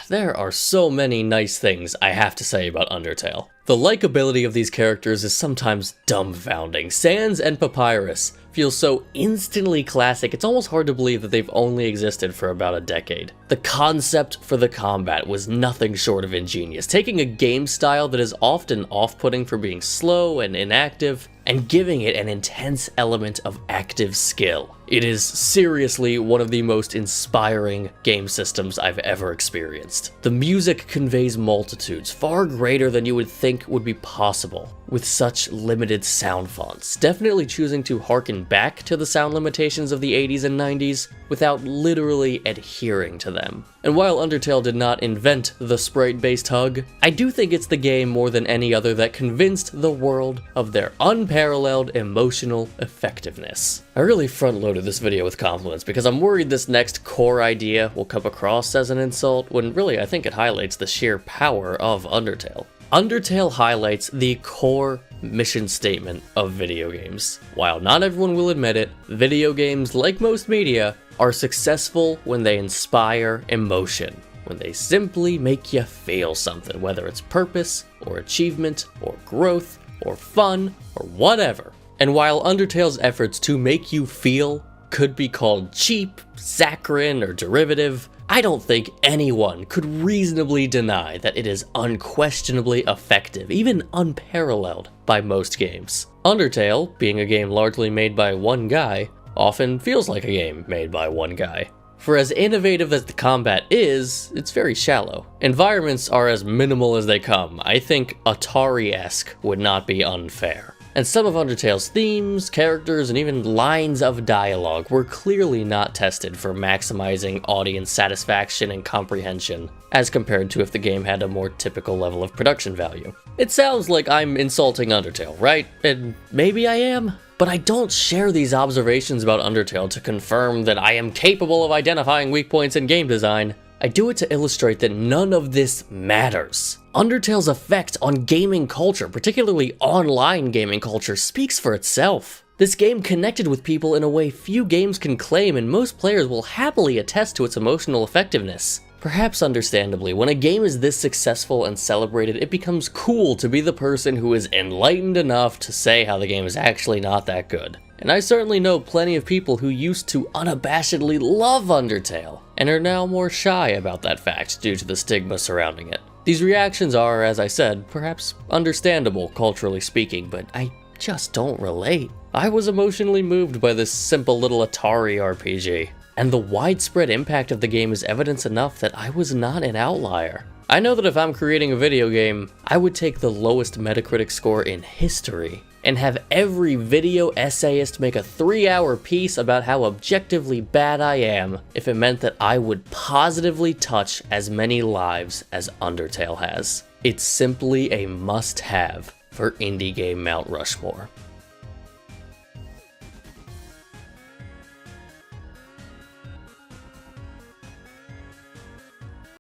There are so many nice things I have to say about Undertale. The likability of these characters is sometimes dumbfounding. Sans and Papyrus feel so instantly classic, it's almost hard to believe that they've only existed for about a decade. The concept for the combat was nothing short of ingenious, taking a game style that is often off-putting for being slow and inactive, and giving it an intense element of active skill. It is seriously one of the most inspiring game systems I've ever experienced. The music conveys multitudes, far greater than you would think would be possible with such limited sound fonts, definitely choosing to harken back to the sound limitations of the 80s and 90s without literally adhering to them. And while Undertale did not invent the sprite-based hug, I do think it's the game more than any other that convinced the world of their unparalleled emotional effectiveness. I really front-loaded this video with compliments because I'm worried this next core idea will come across as an insult, when really I think it highlights the sheer power of Undertale. Undertale highlights the core mission statement of video games. While not everyone will admit it, video games, like most media, are successful when they inspire emotion, when they simply make you feel something, whether it's purpose, or achievement, or growth, or fun, or whatever. And while Undertale's efforts to make you feel could be called cheap, saccharine, or derivative, I don't think anyone could reasonably deny that it is unquestionably effective, even unparalleled by most games. Undertale, being a game largely made by one guy, often feels like a game made by one guy. For as innovative as the combat is, it's very shallow. Environments are as minimal as they come. I think Atari-esque would not be unfair. And some of Undertale's themes, characters, and even lines of dialogue were clearly not tested for maximizing audience satisfaction and comprehension, as compared to if the game had a more typical level of production value. It sounds like I'm insulting Undertale, right? And maybe I am, but I don't share these observations about Undertale to confirm that I am capable of identifying weak points in game design. I do it to illustrate that none of this matters. Undertale's effect on gaming culture, particularly online gaming culture, speaks for itself. This game connected with people in a way few games can claim, and most players will happily attest to its emotional effectiveness. Perhaps understandably, when a game is this successful and celebrated, it becomes cool to be the person who is enlightened enough to say how the game is actually not that good. And I certainly know plenty of people who used to unabashedly love Undertale, and are now more shy about that fact due to the stigma surrounding it. These reactions are, as I said, perhaps understandable culturally speaking, but I just don't relate. I was emotionally moved by this simple little Atari RPG, and the widespread impact of the game is evidence enough that I was not an outlier. I know that if I'm creating a video game, I would take the lowest Metacritic score in history, and have every video essayist make a 3-hour piece about how objectively bad I am if it meant that I would positively touch as many lives as Undertale has. It's simply a must-have for indie game Mount Rushmore.